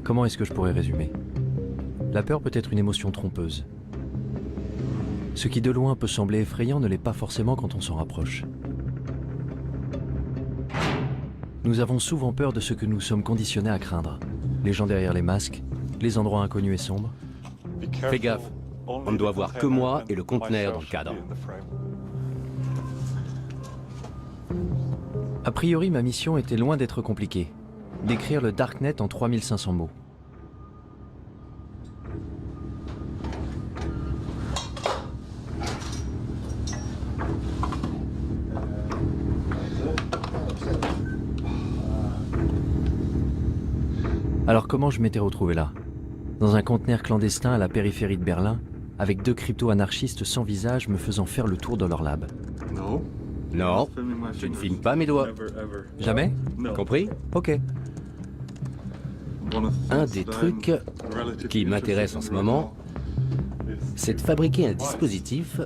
Comment est-ce que je pourrais résumer? La peur peut être une émotion trompeuse. Ce qui de loin peut sembler effrayant ne l'est pas forcément quand on s'en rapproche. Nous avons souvent peur de ce que nous sommes conditionnés à craindre. Les gens derrière les masques, les endroits inconnus et sombres. Fais gaffe, on ne doit voir que moi et le conteneur dans le cadre. A priori, ma mission était loin d'être compliquée. Décrire le Darknet en 3500 mots. Alors comment je m'étais retrouvé là? Dans un conteneur clandestin à la périphérie de Berlin, avec 2 crypto-anarchistes sans visage me faisant faire le tour de leur lab. Non, je ne filme pas mes doigts. Jamais? Compris? Ok. Un des trucs qui m'intéresse en ce moment, c'est de fabriquer un dispositif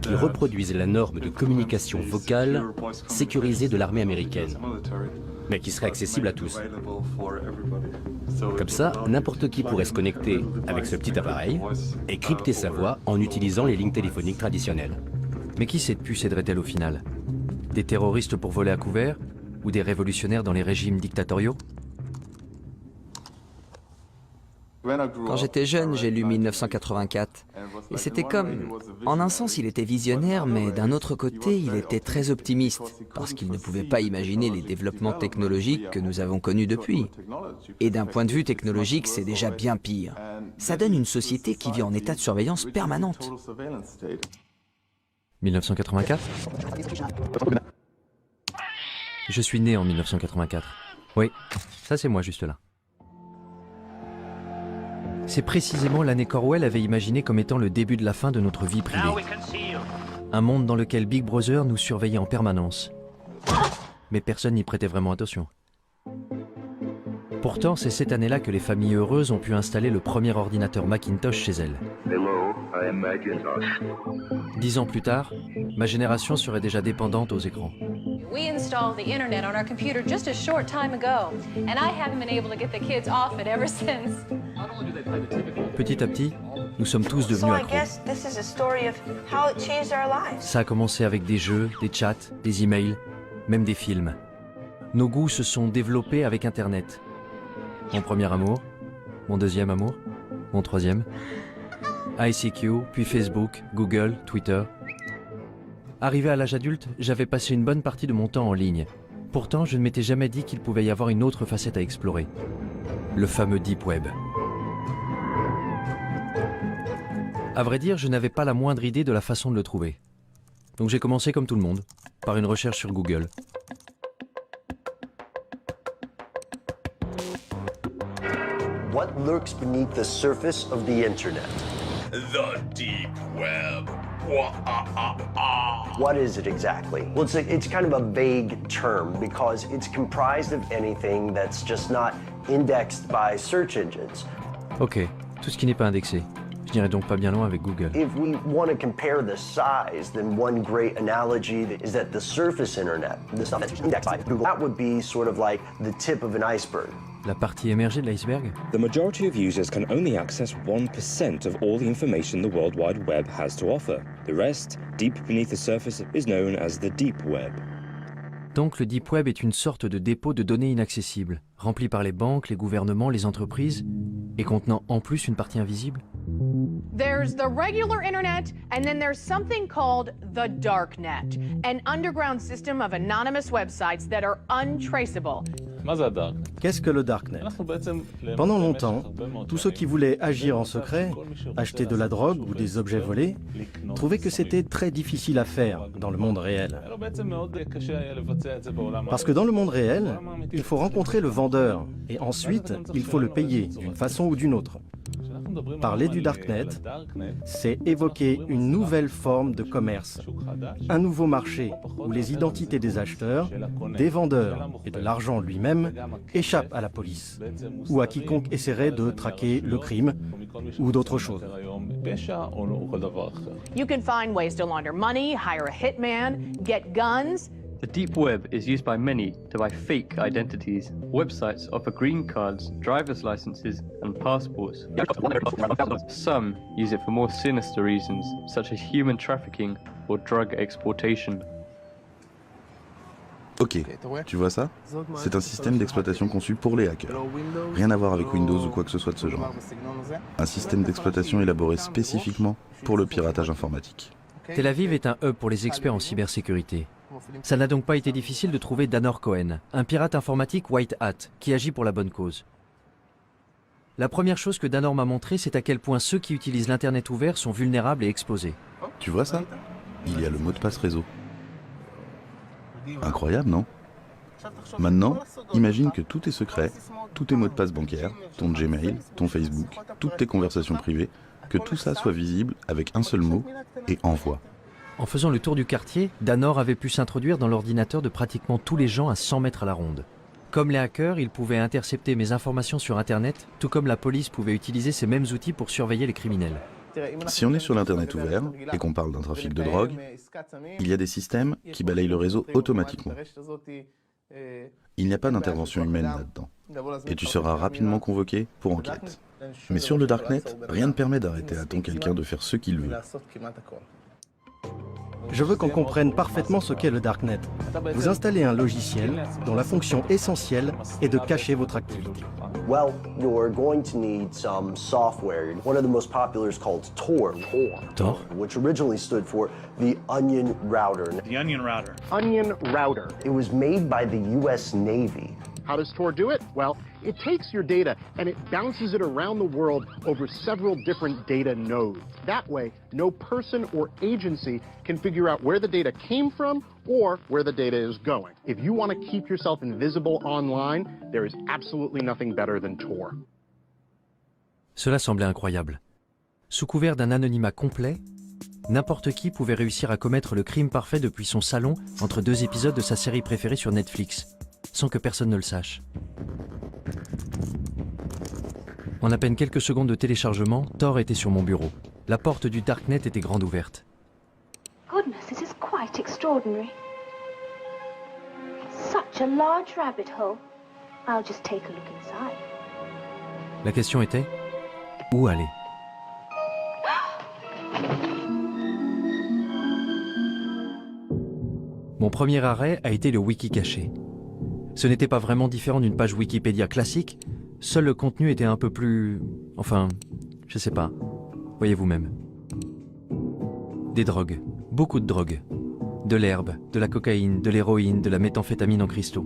qui reproduise la norme de communication vocale sécurisée de l'armée américaine, mais qui serait accessible à tous. Comme ça, n'importe qui pourrait se connecter avec ce petit appareil et crypter sa voix en utilisant les lignes téléphoniques traditionnelles. Mais qui cette puce aiderait-elle au final? Des terroristes pour voler à couvert? Ou des révolutionnaires dans les régimes dictatoriaux? Quand j'étais jeune, j'ai lu 1984. Et c'était comme... En un sens, il était visionnaire, mais d'un autre côté, il était très optimiste, parce qu'il ne pouvait pas imaginer les développements technologiques que nous avons connus depuis. Et d'un point de vue technologique, c'est déjà bien pire. Ça donne une société qui vit en état de surveillance permanente. 1984? Je suis né en 1984. Oui, ça c'est moi juste là. C'est précisément l'année qu'Orwell avait imaginé comme étant le début de la fin de notre vie privée. Un monde dans lequel Big Brother nous surveillait en permanence. Mais personne n'y prêtait vraiment attention. Pourtant, c'est cette année-là que les familles heureuses ont pu installer le premier ordinateur Macintosh chez elles. Hello, I am Macintosh. 10 ans plus tard, ma génération serait déjà dépendante aux écrans. We installed the internet on our computer just a short time ago, and I haven't been able to get the kids off it ever since. Petit à petit, nous sommes tous devenus accros. Ça a commencé avec des jeux, des chats, des emails, même des films. Nos goûts se sont développés avec Internet. Mon premier amour, mon deuxième amour, mon troisième. ICQ, puis Facebook, Google, Twitter. Arrivé à l'âge adulte, j'avais passé une bonne partie de mon temps en ligne. Pourtant, je ne m'étais jamais dit qu'il pouvait y avoir une autre facette à explorer. Le fameux Deep Web. À vrai dire, je n'avais pas la moindre idée de la façon de le trouver. Donc j'ai commencé comme tout le monde, par une recherche sur Google. What lurks beneath the surface of the internet? The deep web. What is it exactly? Well, it's kind of a vague term because it's comprised of anything that's just not indexed by search engines. Ok, tout ce qui n'est pas indexé. Je n'irai donc pas bien loin avec Google. If we want to compare the size, then one great analogy is that the surface internet, the stuff that's indexed by Google, that would be sort of like the tip of an iceberg. La partie émergée de l'iceberg? The majority of users can only access 1% of all the information the World Wide Web has to offer. The rest, deep beneath the surface, is known as the deep web. Donc le Deep Web est une sorte de dépôt de données inaccessibles, rempli par les banques, les gouvernements, les entreprises, et contenant en plus une partie invisible? There's the regular internet, and then there's something called the darknet, an underground system of anonymous websites that are untraceable. Qu'est-ce que le Darknet? Pendant longtemps, tous ceux qui voulaient agir en secret, acheter de la drogue ou des objets volés, trouvaient que c'était très difficile à faire dans le monde réel. Parce que dans le monde réel, il faut rencontrer le vendeur et ensuite, il faut le payer d'une façon ou d'une autre. Parler du Darknet, c'est évoquer une nouvelle forme de commerce, un nouveau marché où les identités des acheteurs, des vendeurs et de l'argent lui-même échappent à la police ou à quiconque essaierait de traquer le crime ou d'autres choses. You can find ways to launder money, hire a hitman, get guns, The deep web is used by many to buy fake identities. Websites offer green cards, driver's licenses, and passports. Some use it for more sinister reasons, such as human trafficking or drug exportation. Ok, tu vois ça? C'est un système d'exploitation conçu pour les hackers. Rien à voir avec Windows ou quoi que ce soit de ce genre. Un système d'exploitation élaboré spécifiquement pour le piratage informatique. Tel Aviv est un hub pour les experts en cybersécurité. Ça n'a donc pas été difficile de trouver Danor Cohen, un pirate informatique white hat, qui agit pour la bonne cause. La première chose que Danor m'a montré, c'est à quel point ceux qui utilisent l'Internet ouvert sont vulnérables et exposés. Tu vois ça? Il y a le mot de passe réseau. Incroyable, non? Maintenant, imagine que tous tes secrets, tous tes mots de passe bancaires, ton Gmail, ton Facebook, toutes tes conversations privées, que tout ça soit visible avec un seul mot et envoie. En faisant le tour du quartier, Danor avait pu s'introduire dans l'ordinateur de pratiquement tous les gens à 100 mètres à la ronde. Comme les hackers, ils pouvaient intercepter mes informations sur Internet, tout comme la police pouvait utiliser ces mêmes outils pour surveiller les criminels. Si on est sur l'Internet ouvert et qu'on parle d'un trafic de drogue, il y a des systèmes qui balayent le réseau automatiquement. Il n'y a pas d'intervention humaine là-dedans. Et tu seras rapidement convoqué pour enquête. Mais sur le Darknet, rien ne permet d'arrêter à ton quelqu'un de faire ce qu'il veut. Je veux qu'on comprenne parfaitement ce qu'est le Darknet. Vous installez un logiciel dont la fonction essentielle est de cacher votre activité. Well, you're going to need some software. One of the most popular is called Tor. Tor? Which originally stood for the Onion Router. The Onion Router. Onion Router. It was made by the US Navy. How does Tor do it? Well, it takes your data and it bounces it around the world over several different data nodes. That way, no person or agency can figure out where the data came from or where the data is going. If you want to keep yourself invisible online, there is absolutely nothing better than Tor. Cela semblait incroyable. Sous couvert d'un anonymat complet, n'importe qui pouvait réussir à commettre le crime parfait depuis son salon entre deux épisodes de sa série préférée sur Netflix, sans que personne ne le sache. En à peine quelques secondes de téléchargement, Tor était sur mon bureau. La porte du Darknet était grande ouverte. Goodness, this is quite extraordinary. Such a large rabbit hole. I'll just take a look inside. La question était, où aller? Mon premier arrêt a été le wiki caché. Ce n'était pas vraiment différent d'une page Wikipédia classique, seul le contenu était un peu plus... enfin, je sais pas, voyez vous-même. Des drogues, beaucoup de drogues. De l'herbe, de la cocaïne, de l'héroïne, de la méthamphétamine en cristaux.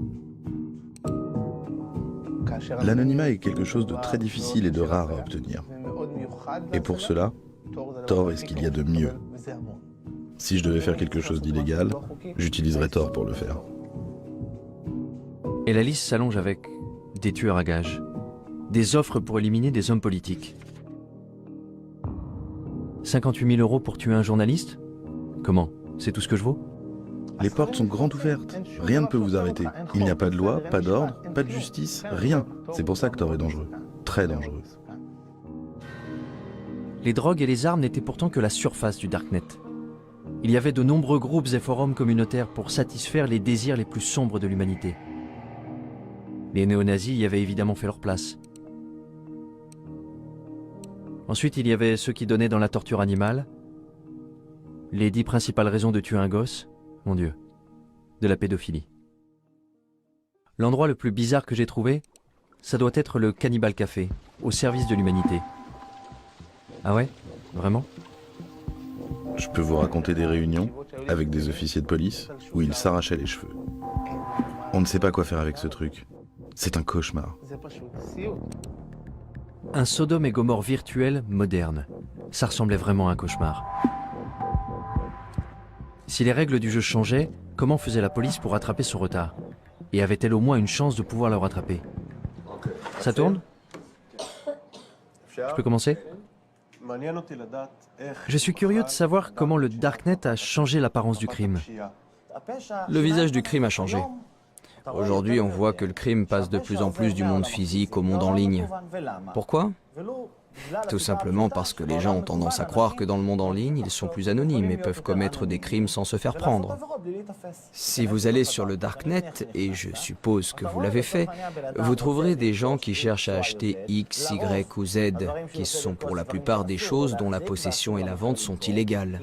L'anonymat est quelque chose de très difficile et de rare à obtenir. Et pour cela, Tor est ce qu'il y a de mieux. Si je devais faire quelque chose d'illégal, j'utiliserais Tor pour le faire. Et la liste s'allonge avec des tueurs à gages, des offres pour éliminer des hommes politiques. 58 000 € pour tuer un journaliste? Comment? C'est tout ce que je vaux? Les portes sont grandes ouvertes. Rien ne peut vous arrêter. Il n'y a pas de loi, pas d'ordre, pas de justice, rien. C'est pour ça que Tor est dangereux. Très dangereux. Les drogues et les armes n'étaient pourtant que la surface du Darknet. Il y avait de nombreux groupes et forums communautaires pour satisfaire les désirs les plus sombres de l'humanité. Les néo-nazis y avaient évidemment fait leur place. Ensuite, il y avait ceux qui donnaient dans la torture animale, les 10 principales raisons de tuer un gosse, mon Dieu, de la pédophilie. L'endroit le plus bizarre que j'ai trouvé, ça doit être le Cannibal Café, au service de l'humanité. Ah ouais? Vraiment? Je peux vous raconter des réunions avec des officiers de police où ils s'arrachaient les cheveux. On ne sait pas quoi faire avec ce truc. C'est un cauchemar. Un Sodome et Gomorrhe virtuel moderne. Ça ressemblait vraiment à un cauchemar. Si les règles du jeu changeaient, comment faisait la police pour rattraper son retard? Et avait-elle au moins une chance de pouvoir le rattraper? Ça tourne? Je peux commencer? Je suis curieux de savoir comment le Darknet a changé l'apparence du crime. Le visage du crime a changé. Aujourd'hui, on voit que le crime passe de plus en plus du monde physique au monde en ligne. Pourquoi? Tout simplement parce que les gens ont tendance à croire que dans le monde en ligne, ils sont plus anonymes et peuvent commettre des crimes sans se faire prendre. Si vous allez sur le Darknet, et je suppose que vous l'avez fait, vous trouverez des gens qui cherchent à acheter X, Y ou Z, qui sont pour la plupart des choses dont la possession et la vente sont illégales.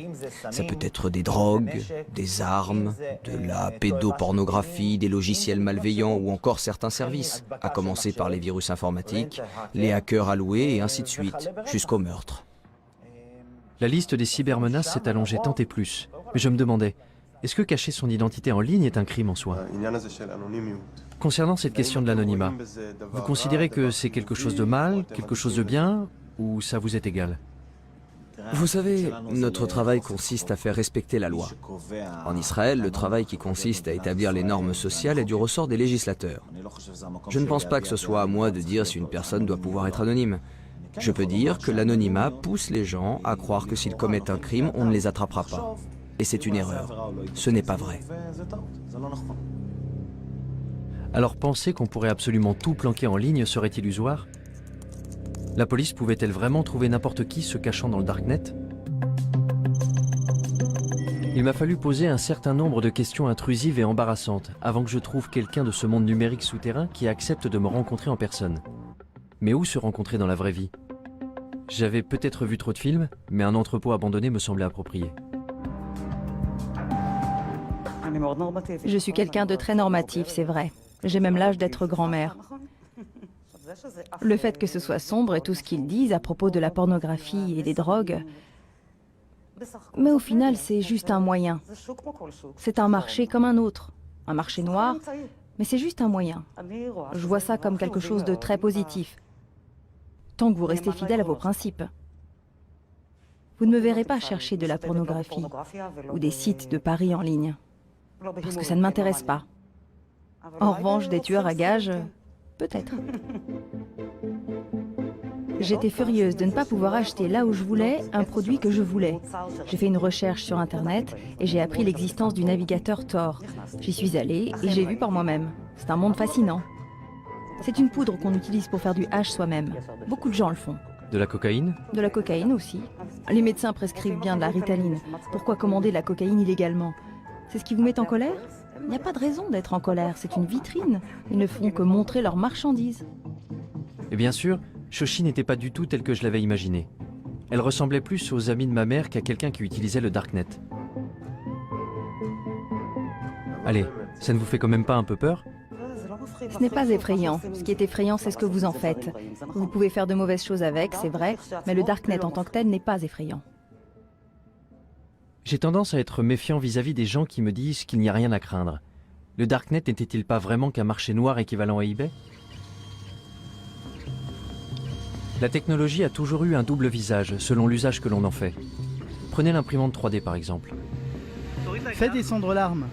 Ça peut être des drogues, des armes, de la pédopornographie, des logiciels malveillants ou encore certains services, à commencer par les virus informatiques, les hackers alloués et ainsi de suite, jusqu'au meurtre. La liste des cybermenaces s'est allongée tant et plus. Mais je me demandais, est-ce que cacher son identité en ligne est un crime en soi? Concernant cette question de l'anonymat, vous considérez que c'est quelque chose de mal, quelque chose de bien, ou ça vous est égal? Vous savez, notre travail consiste à faire respecter la loi. En Israël, le travail qui consiste à établir les normes sociales est du ressort des législateurs. Je ne pense pas que ce soit à moi de dire si une personne doit pouvoir être anonyme. Je peux dire que l'anonymat pousse les gens à croire que s'ils commettent un crime, on ne les attrapera pas. Et c'est une erreur. Ce n'est pas vrai. Alors penser qu'on pourrait absolument tout planquer en ligne serait illusoire? La police pouvait-elle vraiment trouver n'importe qui se cachant dans le Darknet? Il m'a fallu poser un certain nombre de questions intrusives et embarrassantes avant que je trouve quelqu'un de ce monde numérique souterrain qui accepte de me rencontrer en personne. Mais où se rencontrer dans la vraie vie? J'avais peut-être vu trop de films, mais un entrepôt abandonné me semblait approprié. Je suis quelqu'un de très normatif, c'est vrai. J'ai même l'âge d'être grand-mère. Le fait que ce soit sombre et tout ce qu'ils disent à propos de la pornographie et des drogues, mais au final, c'est juste un moyen. C'est un marché comme un autre, un marché noir, mais c'est juste un moyen. Je vois ça comme quelque chose de très positif, tant que vous restez fidèle à vos principes. Vous ne me verrez pas chercher de la pornographie ou des sites de paris en ligne, parce que ça ne m'intéresse pas. En revanche, des tueurs à gages, peut-être. J'étais furieuse de ne pas pouvoir acheter là où je voulais un produit que je voulais. J'ai fait une recherche sur Internet et j'ai appris l'existence du navigateur Tor. J'y suis allée et j'ai vu par moi-même. C'est un monde fascinant. C'est une poudre qu'on utilise pour faire du hash soi-même. Beaucoup de gens le font. De la cocaïne? De la cocaïne aussi. Les médecins prescrivent bien de la Ritaline. Pourquoi commander de la cocaïne illégalement? C'est ce qui vous met en colère? Il n'y a pas de raison d'être en colère, c'est une vitrine. Ils ne font que montrer leurs marchandises. Et bien sûr, Shoshi n'était pas du tout telle que je l'avais imaginée. Elle ressemblait plus aux amis de ma mère qu'à quelqu'un qui utilisait le Darknet. Allez, ça ne vous fait quand même pas un peu peur? Ce n'est pas effrayant. Ce qui est effrayant, c'est ce que vous en faites. Vous pouvez faire de mauvaises choses avec, c'est vrai, mais le Darknet en tant que tel n'est pas effrayant. J'ai tendance à être méfiant vis-à-vis des gens qui me disent qu'il n'y a rien à craindre. Le Darknet n'était-il pas vraiment qu'un marché noir équivalent à eBay? La technologie a toujours eu un double visage, selon l'usage que l'on en fait. Prenez l'imprimante 3D par exemple. Fais descendre l'arme.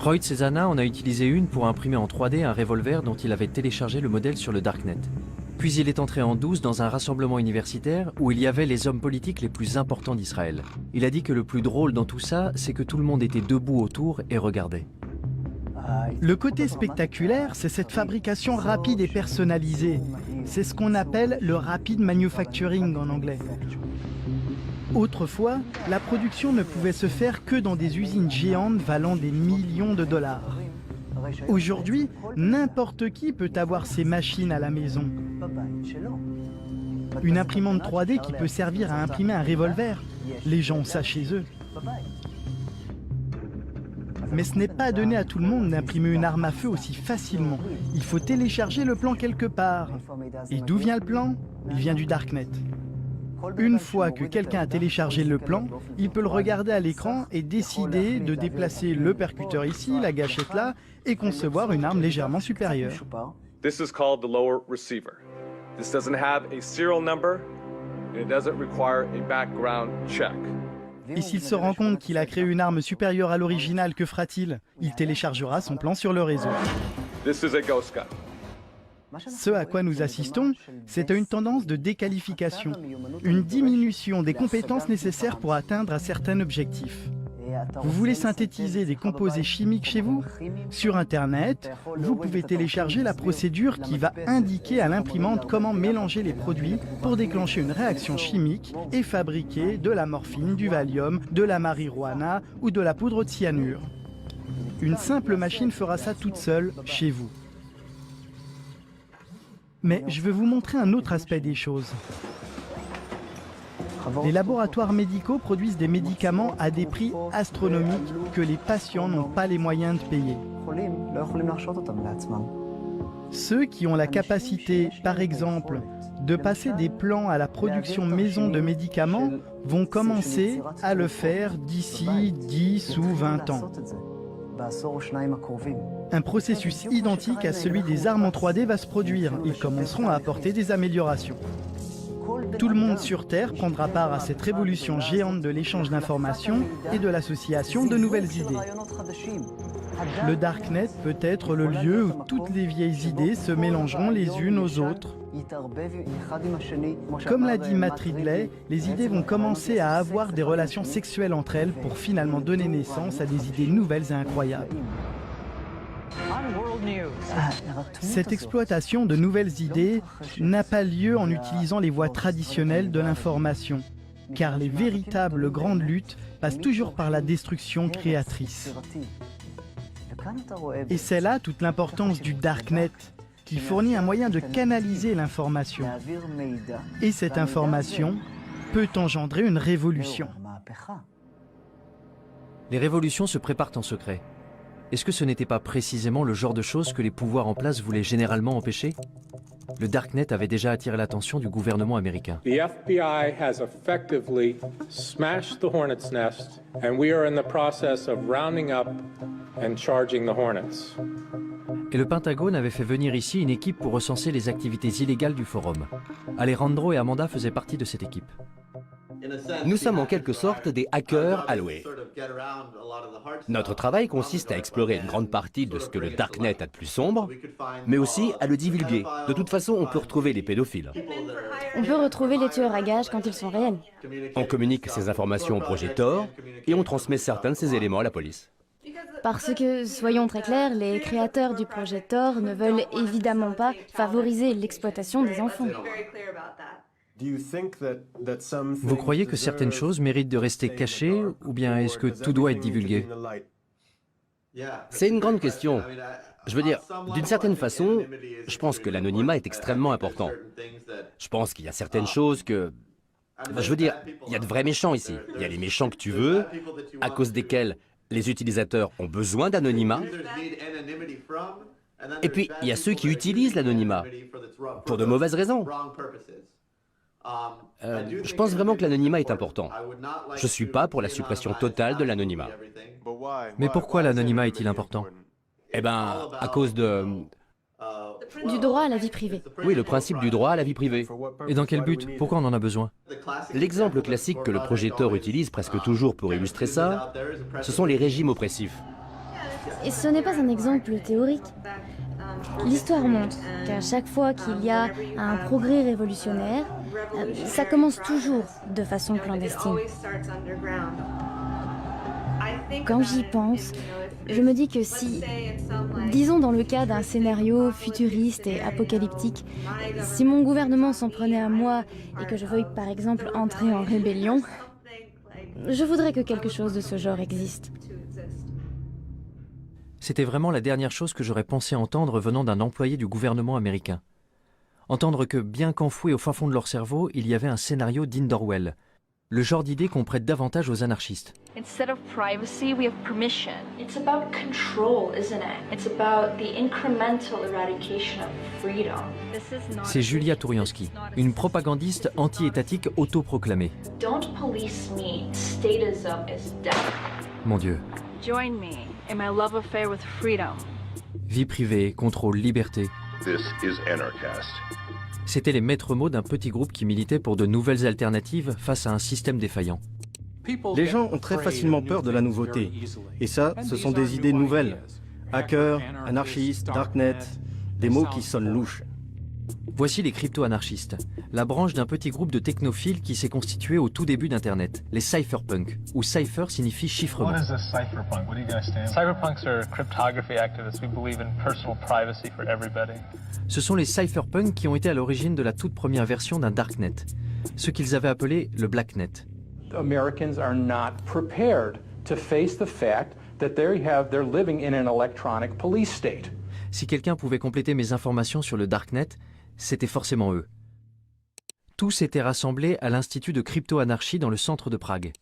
Roy Cezana en a utilisé une pour imprimer en 3D un revolver dont il avait téléchargé le modèle sur le Darknet. Puis il est entré en douce dans un rassemblement universitaire où il y avait les hommes politiques les plus importants d'Israël. Il a dit que le plus drôle dans tout ça, c'est que tout le monde était debout autour et regardait. Le côté spectaculaire, c'est cette fabrication rapide et personnalisée. C'est ce qu'on appelle le rapid manufacturing en anglais. Autrefois, la production ne pouvait se faire que dans des usines géantes valant des millions de dollars. Aujourd'hui, n'importe qui peut avoir ces machines à la maison. Une imprimante 3D qui peut servir à imprimer un revolver. Les gens ont ça chez eux. Mais ce n'est pas donné à tout le monde d'imprimer une arme à feu aussi facilement. Il faut télécharger le plan quelque part. Et d'où vient le plan? Il vient du Darknet. Une fois que quelqu'un a téléchargé le plan, il peut le regarder à l'écran et décider de déplacer le percuteur ici, la gâchette là, et concevoir une arme légèrement supérieure. This is called the lower receiver. This doesn't have a serial number and it doesn't require a background check. Et s'il se rend compte qu'il a créé une arme supérieure à l'original, que fera-t-il? Il téléchargera son plan sur le réseau. This is a ghost gun. Ce à quoi nous assistons, c'est à une tendance de déqualification, une diminution des compétences nécessaires pour atteindre un certain objectif. Vous voulez synthétiser des composés chimiques chez vous? Sur Internet, vous pouvez télécharger la procédure qui va indiquer à l'imprimante comment mélanger les produits pour déclencher une réaction chimique et fabriquer de la morphine, du Valium, de la marijuana ou de la poudre de cyanure. Une simple machine fera ça toute seule chez vous. Mais je veux vous montrer un autre aspect des choses. Les laboratoires médicaux produisent des médicaments à des prix astronomiques que les patients n'ont pas les moyens de payer. Ceux qui ont la capacité, par exemple, de passer des plans à la production maison de médicaments vont commencer à le faire d'ici 10 ou 20 ans. Un processus identique à celui des armes en 3D va se produire. Ils commenceront à apporter des améliorations. Tout le monde sur Terre prendra part à cette révolution géante de l'échange d'informations et de l'association de nouvelles idées. Le Darknet peut être le lieu où toutes les vieilles idées se mélangeront les unes aux autres. Comme l'a dit Matt Ridley, les idées vont commencer à avoir des relations sexuelles entre elles pour finalement donner naissance à des idées nouvelles et incroyables. Cette exploitation de nouvelles idées n'a pas lieu en utilisant les voies traditionnelles de l'information, car les véritables grandes luttes passent toujours par la destruction créatrice. Et c'est là toute l'importance du Darknet, qui fournit un moyen de canaliser l'information. Et cette information peut engendrer une révolution. Les révolutions se préparent en secret. Est-ce que ce n'était pas précisément le genre de choses que les pouvoirs en place voulaient généralement empêcher? Le Darknet avait déjà attiré l'attention du gouvernement américain. The FBI has effectively smashed the Hornet's Nest, and we are in the process of rounding up and charging the Hornets. Et le Pentagone avait fait venir ici une équipe pour recenser les activités illégales du forum. Alejandro et Amanda faisaient partie de cette équipe. Nous sommes en quelque sorte des hackers alloués. Notre travail consiste à explorer une grande partie de ce que le Darknet a de plus sombre, mais aussi à le divulguer. De toute façon, on peut retrouver les pédophiles. On peut retrouver les tueurs à gages quand ils sont réels. On communique ces informations au projet Tor et on transmet certains de ces éléments à la police. Parce que, soyons très clairs, les créateurs du projet Tor ne veulent évidemment pas favoriser l'exploitation des enfants. Vous croyez que certaines choses méritent de rester cachées, ou bien est-ce que tout doit être divulgué? C'est une grande question. Je veux dire, d'une certaine façon, je pense que l'anonymat est extrêmement important. Je pense qu'il y a certaines choses que... Je veux dire, il y a de vrais méchants ici. Il y a les méchants que tu veux, à cause desquels les utilisateurs ont besoin d'anonymat. Et puis, il y a ceux qui utilisent l'anonymat pour de mauvaises raisons. Je pense vraiment que l'anonymat est important. Je ne suis pas pour la suppression totale de l'anonymat. Mais pourquoi l'anonymat est-il important? Eh bien, à cause de... Du droit à la vie privée. Oui, le principe du droit à la vie privée. Et dans quel but? Pourquoi on en a besoin? L'exemple classique que le projet Tor utilise presque toujours pour illustrer ça, ce sont les régimes oppressifs. Et ce n'est pas un exemple théorique. L'histoire montre qu'à chaque fois qu'il y a un progrès révolutionnaire, ça commence toujours de façon clandestine. Quand j'y pense, je me dis que si, disons dans le cas d'un scénario futuriste et apocalyptique, si mon gouvernement s'en prenait à moi et que je veuille par exemple entrer en rébellion, je voudrais que quelque chose de ce genre existe. C'était vraiment la dernière chose que j'aurais pensé entendre venant d'un employé du gouvernement américain. Entendre que, bien qu'enfouis au fin fond de leur cerveau, il y avait un scénario digne d'Orwell. Le genre d'idée qu'on prête davantage aux anarchistes. Instead of privacy, we have permission. It's about control, isn't it? It's about the incremental eradication of freedom. C'est Julia Touriansky, une propagandiste anti-étatique autoproclamée. Don't police me. Statism is death. Mon Dieu. Join me in my love affair with freedom. Vie privée, contrôle, liberté. This is Anarchast. C'étaient les maîtres mots d'un petit groupe qui militait pour de nouvelles alternatives face à un système défaillant. Les gens ont très facilement peur de la nouveauté. Et ça, ce sont des idées nouvelles. Hacker, anarchiste, darknet, des mots qui sonnent louches. Voici les crypto-anarchistes, la branche d'un petit groupe de technophiles qui s'est constitué au tout début d'Internet, les cypherpunks, où cypher signifie chiffrement. What is a cypherpunk? What do you guys stand for? Cypherpunks are cryptography activists. We believe in personal privacy for everybody. Ce sont les cypherpunks qui ont été à l'origine de la toute première version d'un darknet, ce qu'ils avaient appelé le blacknet. Americans are not prepared to face the fact that they're living in an electronic police state. Si quelqu'un pouvait compléter mes informations sur le darknet, c'était forcément eux. Tous étaient rassemblés à l'Institut de crypto-anarchie dans le centre de Prague.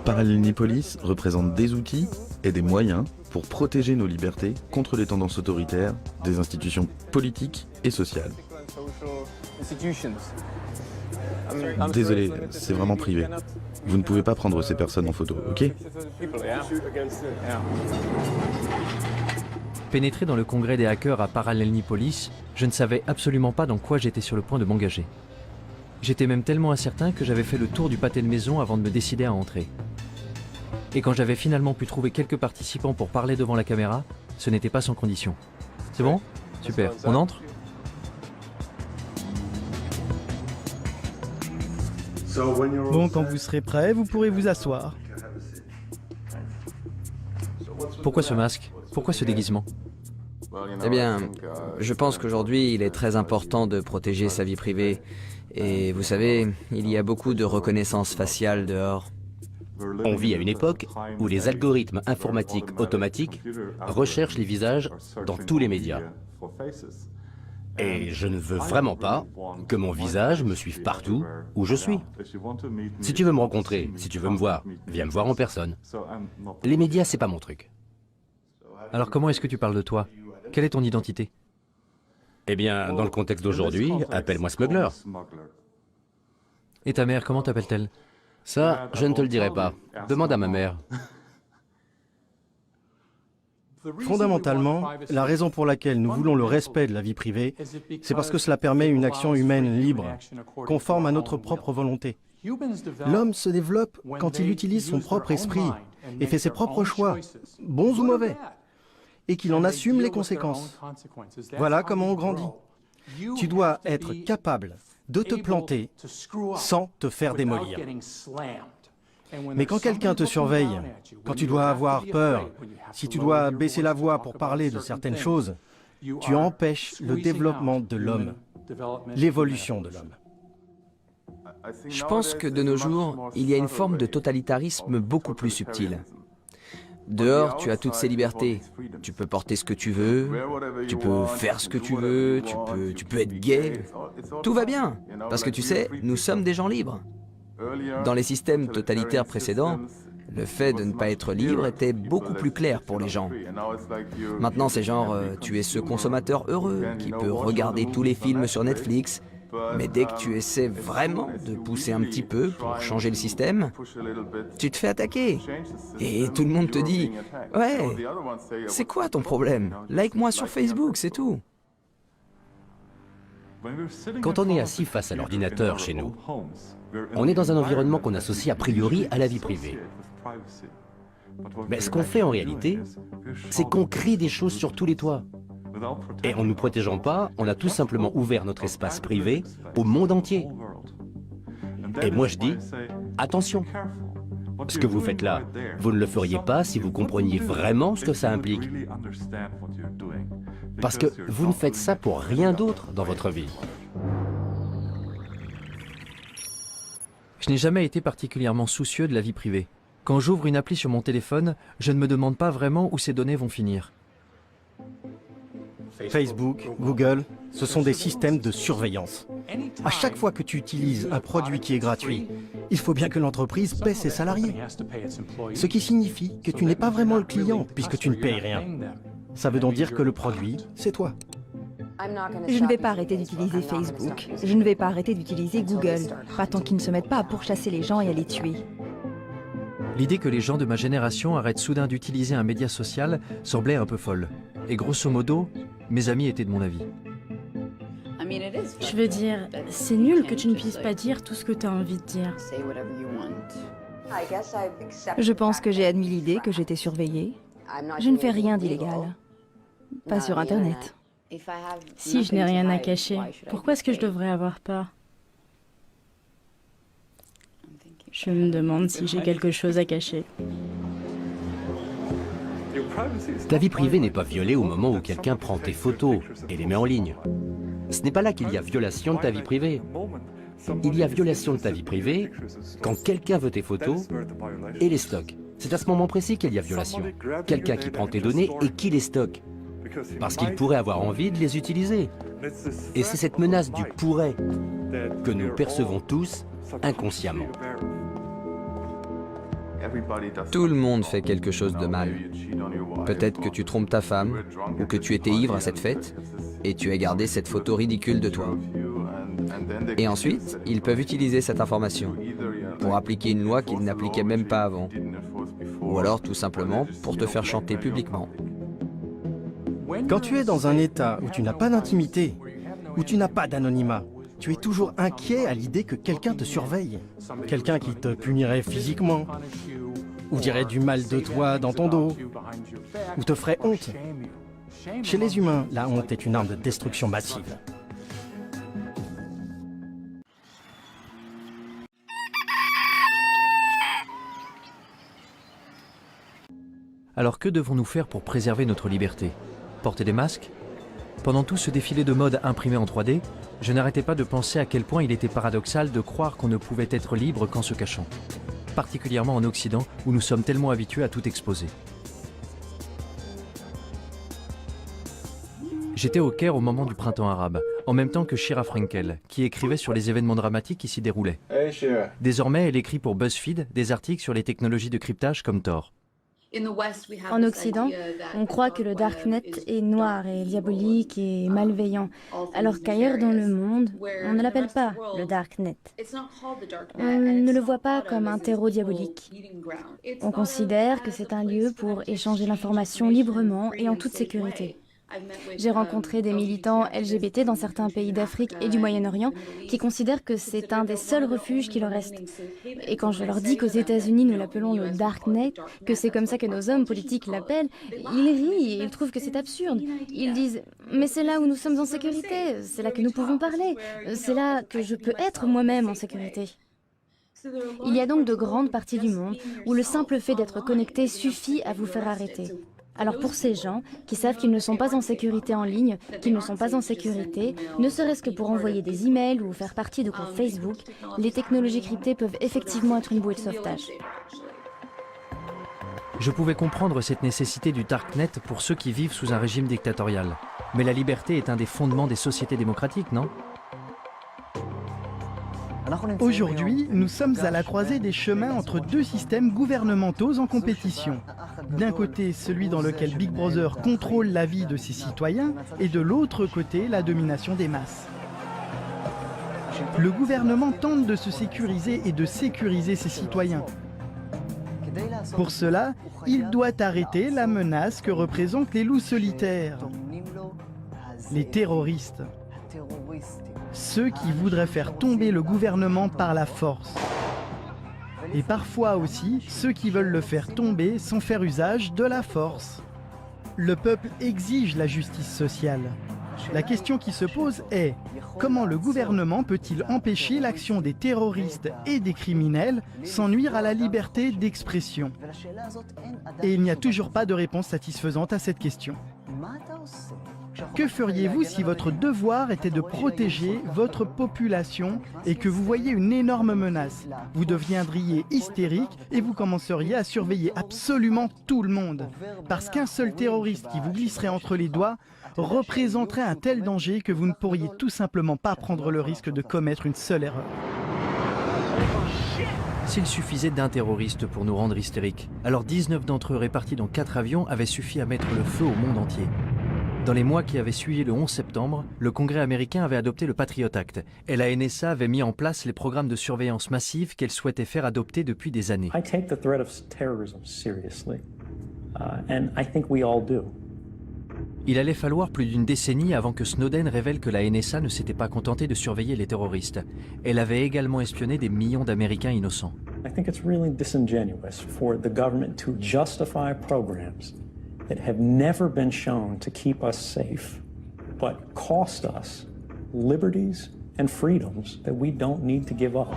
Parallelnipolis représente des outils et des moyens pour protéger nos libertés contre les tendances autoritaires des institutions politiques et sociales. Désolé, c'est vraiment privé. Vous ne pouvez pas prendre ces personnes en photo, ok? Pénétré dans le congrès des hackers à Parallelnipolis, je ne savais absolument pas dans quoi j'étais sur le point de m'engager. J'étais même tellement incertain que j'avais fait le tour du pâté de maison avant de me décider à entrer. Et quand j'avais finalement pu trouver quelques participants pour parler devant la caméra, ce n'était pas sans condition. C'est bon? Super. On entre? Bon, quand vous serez prêt, vous pourrez vous asseoir. Pourquoi ce masque? Pourquoi ce déguisement? Eh bien, je pense qu'aujourd'hui, il est très important de protéger sa vie privée. Et vous savez, il y a beaucoup de reconnaissance faciale dehors. On vit à une époque où les algorithmes informatiques automatiques recherchent les visages dans tous les médias. Et je ne veux vraiment pas que mon visage me suive partout où je suis. Si tu veux me rencontrer, si tu veux me voir, viens me voir en personne. Les médias, c'est pas mon truc. Alors comment est-ce que tu parles de toi? Quelle est ton identité? Eh bien, dans le contexte d'aujourd'hui, appelle-moi Smuggler. Et ta mère, comment t'appelle-t-elle? Ça, je ne te le dirai pas. Demande à ma mère. Fondamentalement, la raison pour laquelle nous voulons le respect de la vie privée, c'est parce que cela permet une action humaine libre, conforme à notre propre volonté. L'homme se développe quand il utilise son propre esprit et fait ses propres choix, bons ou mauvais, et qu'il en assume les conséquences. Voilà comment on grandit. Tu dois être capable de te planter sans te faire démolir. Mais quand quelqu'un te surveille, quand tu dois avoir peur, si tu dois baisser la voix pour parler de certaines choses, tu empêches le développement de l'homme, l'évolution de l'homme. Je pense que de nos jours, il y a une forme de totalitarisme beaucoup plus subtile. Dehors, tu as toutes ces libertés. Tu peux porter ce que tu veux, tu peux faire ce que tu veux, tu peux être gay. Tout va bien, parce que tu sais, nous sommes des gens libres. Dans les systèmes totalitaires précédents, le fait de ne pas être libre était beaucoup plus clair pour les gens. Maintenant, c'est genre, tu es ce consommateur heureux qui peut regarder tous les films sur Netflix, mais dès que tu essaies vraiment de pousser un petit peu pour changer le système, tu te fais attaquer. Et tout le monde te dit « Ouais, c'est quoi ton problème? Like-moi sur Facebook, c'est tout. » Quand on est assis face à l'ordinateur chez nous, on est dans un environnement qu'on associe a priori à la vie privée. Mais ce qu'on fait en réalité, c'est qu'on crée des choses sur tous les toits. Et en ne nous protégeant pas, on a tout simplement ouvert notre espace privé au monde entier. Et moi je dis, attention, ce que vous faites là, vous ne le feriez pas si vous compreniez vraiment ce que ça implique. Parce que vous ne faites ça pour rien d'autre dans votre vie. Je n'ai jamais été particulièrement soucieux de la vie privée. Quand j'ouvre une appli sur mon téléphone, je ne me demande pas vraiment où ces données vont finir. Facebook, Google, ce sont des systèmes de surveillance. À chaque fois que tu utilises un produit qui est gratuit, il faut bien que l'entreprise paie ses salariés. Ce qui signifie que tu n'es pas vraiment le client puisque tu ne payes rien. Ça veut donc dire que le produit, c'est toi. Je ne vais pas arrêter d'utiliser Facebook. Je ne vais pas arrêter d'utiliser Google. Pas tant qu'ils ne se mettent pas à pourchasser les gens et à les tuer. L'idée que les gens de ma génération arrêtent soudain d'utiliser un média social semblait un peu folle. Et grosso modo, mes amis étaient de mon avis. Je veux dire, c'est nul que tu ne puisses pas dire tout ce que tu as envie de dire. Je pense que j'ai admis l'idée que j'étais surveillée. Je ne fais rien d'illégal. Pas sur Internet. Si je n'ai rien à cacher, pourquoi est-ce que je devrais avoir peur? Je me demande si j'ai quelque chose à cacher. Ta vie privée n'est pas violée au moment où quelqu'un prend tes photos et les met en ligne. Ce n'est pas là qu'il y a violation de ta vie privée. Il y a violation de ta vie privée quand quelqu'un veut tes photos et les stocke. C'est à ce moment précis qu'il y a violation. Quelqu'un qui prend tes données et qui les stocke. Parce qu'il pourrait avoir envie de les utiliser. Et c'est cette menace du « pourrait » que nous percevons tous inconsciemment. Tout le monde fait quelque chose de mal. Peut-être que tu trompes ta femme, ou que tu étais ivre à cette fête, et tu as gardé cette photo ridicule de toi. Et ensuite, ils peuvent utiliser cette information pour appliquer une loi qu'ils n'appliquaient même pas avant. Ou alors tout simplement pour te faire chanter publiquement. Quand tu es dans un état où tu n'as pas d'intimité, où tu n'as pas d'anonymat, tu es toujours inquiet à l'idée que quelqu'un te surveille. Quelqu'un qui te punirait physiquement, ou dirait du mal de toi dans ton dos, ou te ferait honte. Chez les humains, la honte est une arme de destruction massive. Alors que devons-nous faire pour préserver notre liberté? Porter des masques? Pendant tout ce défilé de mode imprimé en 3D, je n'arrêtais pas de penser à quel point il était paradoxal de croire qu'on ne pouvait être libre qu'en se cachant. Particulièrement en Occident, où nous sommes tellement habitués à tout exposer. J'étais au Caire au moment du printemps arabe, en même temps que Shira Frankel, qui écrivait sur les événements dramatiques qui s'y déroulaient. Désormais, elle écrit pour BuzzFeed des articles sur les technologies de cryptage comme Tor. En Occident, on croit que le Darknet est noir et diabolique et malveillant, alors qu'ailleurs dans le monde, on ne l'appelle pas le Darknet. On ne le voit pas comme un terreau diabolique. On considère que c'est un lieu pour échanger l'information librement et en toute sécurité. J'ai rencontré des militants LGBT dans certains pays d'Afrique et du Moyen-Orient qui considèrent que c'est un des seuls refuges qui leur reste. Et quand je leur dis qu'aux États-Unis nous l'appelons le Darknet, que c'est comme ça que nos hommes politiques l'appellent, ils rient et ils trouvent que c'est absurde. Ils disent « mais c'est là où nous sommes en sécurité, c'est là que nous pouvons parler, c'est là que je peux être moi-même en sécurité ». Il y a donc de grandes parties du monde où le simple fait d'être connecté suffit à vous faire arrêter. Alors pour ces gens qui savent qu'ils ne sont pas en sécurité en ligne, qu'ils ne sont pas en sécurité, ne serait-ce que pour envoyer des emails ou faire partie de comptes Facebook, les technologies cryptées peuvent effectivement être une bouée de sauvetage. Je pouvais comprendre cette nécessité du Darknet pour ceux qui vivent sous un régime dictatorial. Mais la liberté est un des fondements des sociétés démocratiques, non? Aujourd'hui, nous sommes à la croisée des chemins entre deux systèmes gouvernementaux en compétition. D'un côté, celui dans lequel Big Brother contrôle la vie de ses citoyens, et de l'autre côté, la domination des masses. Le gouvernement tente de se sécuriser et de sécuriser ses citoyens. Pour cela, il doit arrêter la menace que représentent les loups solitaires, les terroristes. Ceux qui voudraient faire tomber le gouvernement par la force. Et parfois aussi, ceux qui veulent le faire tomber sans faire usage de la force. Le peuple exige la justice sociale. La question qui se pose est, comment le gouvernement peut-il empêcher l'action des terroristes et des criminels sans nuire à la liberté d'expression? Et il n'y a toujours pas de réponse satisfaisante à cette question. Que feriez-vous si votre devoir était de protéger votre population et que vous voyez une énorme menace? Vous deviendriez hystérique et vous commenceriez à surveiller absolument tout le monde. Parce qu'un seul terroriste qui vous glisserait entre les doigts représenterait un tel danger que vous ne pourriez tout simplement pas prendre le risque de commettre une seule erreur. S'il suffisait d'un terroriste pour nous rendre hystériques, alors 19 d'entre eux répartis dans 4 avions avaient suffi à mettre le feu au monde entier. Dans les mois qui avaient suivi le 11 septembre, le Congrès américain avait adopté le Patriot Act et la NSA avait mis en place les programmes de surveillance massive qu'elle souhaitait faire adopter depuis des années. I take the threat of terrorism seriously, and I think we all do. Il allait falloir plus d'une décennie avant que Snowden révèle que la NSA ne s'était pas contentée de surveiller les terroristes. Elle avait également espionné des millions d'Américains innocents. I think it's really disingenuous for the government to justify programs that have never been shown to keep us safe, but cost us liberties and freedoms that we don't need to give up.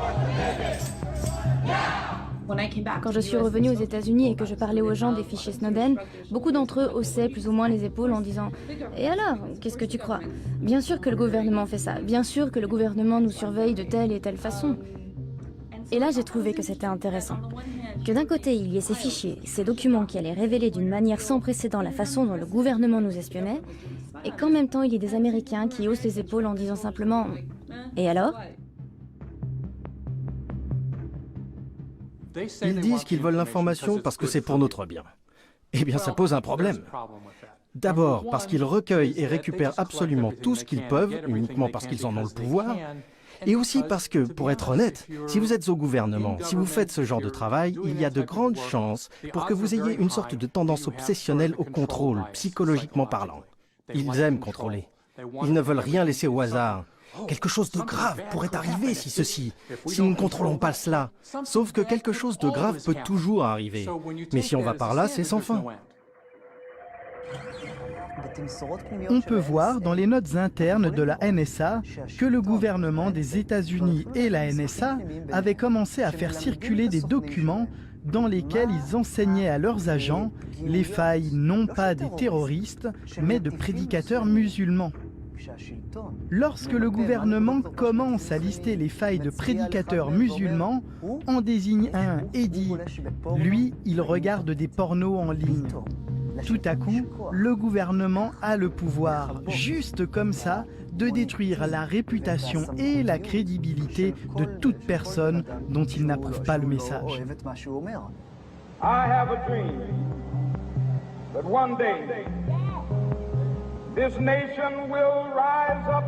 Quand je suis revenue aux États-Unis et que je parlais aux gens des fichiers Snowden, beaucoup d'entre eux haussaient plus ou moins les épaules en disant « Et alors, qu'est-ce que tu crois ? Bien sûr que le gouvernement fait ça, bien sûr que le gouvernement nous surveille de telle et telle façon. » Et là, j'ai trouvé que c'était intéressant. Que d'un côté, il y ait ces fichiers, ces documents qui allaient révéler d'une manière sans précédent la façon dont le gouvernement nous espionnait, et qu'en même temps, il y ait des Américains qui haussent les épaules en disant simplement « Et alors ?» Ils disent qu'ils veulent l'information parce que c'est pour notre bien. Eh bien, ça pose un problème. D'abord, parce qu'ils recueillent et récupèrent absolument tout ce qu'ils peuvent, uniquement parce qu'ils en ont le pouvoir, et aussi parce que, pour être honnête, si vous êtes au gouvernement, si vous faites ce genre de travail, il y a de grandes chances pour que vous ayez une sorte de tendance obsessionnelle au contrôle, psychologiquement parlant. Ils aiment contrôler. Ils ne veulent rien laisser au hasard. Quelque chose de grave pourrait arriver si nous ne contrôlons pas cela. Sauf que quelque chose de grave peut toujours arriver. Mais si on va par là, c'est sans fin. On peut voir dans les notes internes de la NSA que le gouvernement des États-Unis et la NSA avaient commencé à faire circuler des documents dans lesquels ils enseignaient à leurs agents les failles non pas des terroristes, mais de prédicateurs musulmans. Lorsque le gouvernement commence à lister les failles de prédicateurs musulmans, on désigne un et dit « lui, il regarde des pornos en ligne ». Tout à coup, le gouvernement a le pouvoir, juste comme ça, de détruire la réputation et la crédibilité de toute personne dont il n'approuve pas le message. I have a dream that one day this nation will rise up.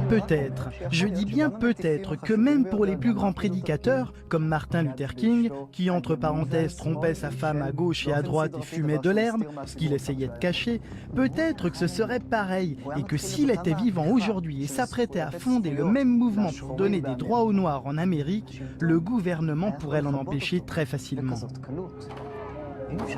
Peut-être, je dis bien peut-être, que même pour les plus grands prédicateurs, comme Martin Luther King, qui entre parenthèses trompait sa femme à gauche et à droite et fumait de l'herbe, ce qu'il essayait de cacher, peut-être que ce serait pareil, et que s'il était vivant aujourd'hui et s'apprêtait à fonder le même mouvement pour donner des droits aux Noirs en Amérique, le gouvernement pourrait l'en empêcher très facilement.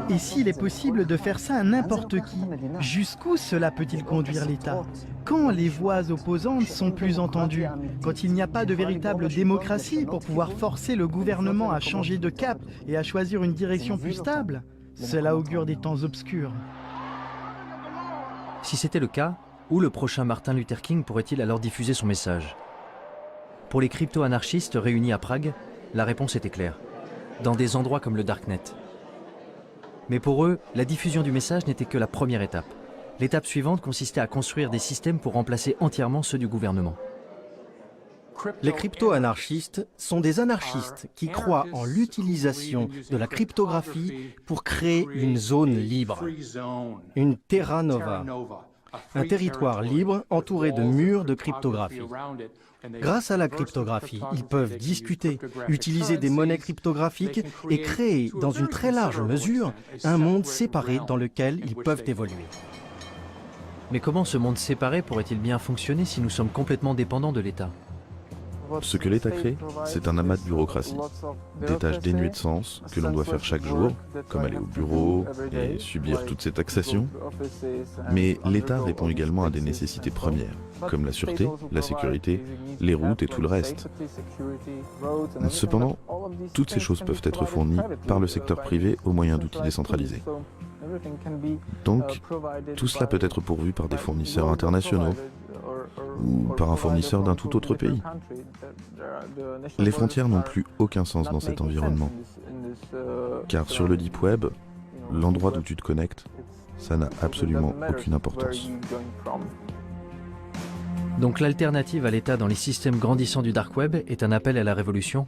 Et s'il est possible de faire ça à n'importe qui, jusqu'où cela peut-il conduire l'État? Quand les voix opposantes sont plus entendues? Quand il n'y a pas de véritable démocratie pour pouvoir forcer le gouvernement à changer de cap et à choisir une direction plus stable? Cela augure des temps obscurs. Si c'était le cas, où le prochain Martin Luther King pourrait-il alors diffuser son message? Pour les crypto-anarchistes réunis à Prague, la réponse était claire. Dans des endroits comme le Darknet. Mais pour eux, la diffusion du message n'était que la première étape. L'étape suivante consistait à construire des systèmes pour remplacer entièrement ceux du gouvernement. Les crypto-anarchistes sont des anarchistes qui croient en l'utilisation de la cryptographie pour créer une zone libre, une terra nova, un territoire libre entouré de murs de cryptographie. Grâce à la cryptographie, ils peuvent discuter, utiliser des monnaies cryptographiques et créer, dans une très large mesure, un monde séparé dans lequel ils peuvent évoluer. Mais comment ce monde séparé pourrait-il bien fonctionner si nous sommes complètement dépendants de l'État? Ce que l'État crée, c'est un amas de bureaucratie, des tâches dénuées de sens que l'on doit faire chaque jour, comme aller au bureau et subir toutes ces taxations. Mais l'État répond également à des nécessités premières, comme la sûreté, la sécurité, les routes et tout le reste. Cependant, toutes ces choses peuvent être fournies par le secteur privé au moyen d'outils décentralisés. Donc, tout cela peut être pourvu par des fournisseurs internationaux ou par un fournisseur d'un tout autre pays. Les frontières n'ont plus aucun sens dans cet environnement. Car sur le Deep Web, l'endroit d'où tu te connectes, ça n'a absolument aucune importance. Donc l'alternative à l'État dans les systèmes grandissants du Dark Web est un appel à la révolution?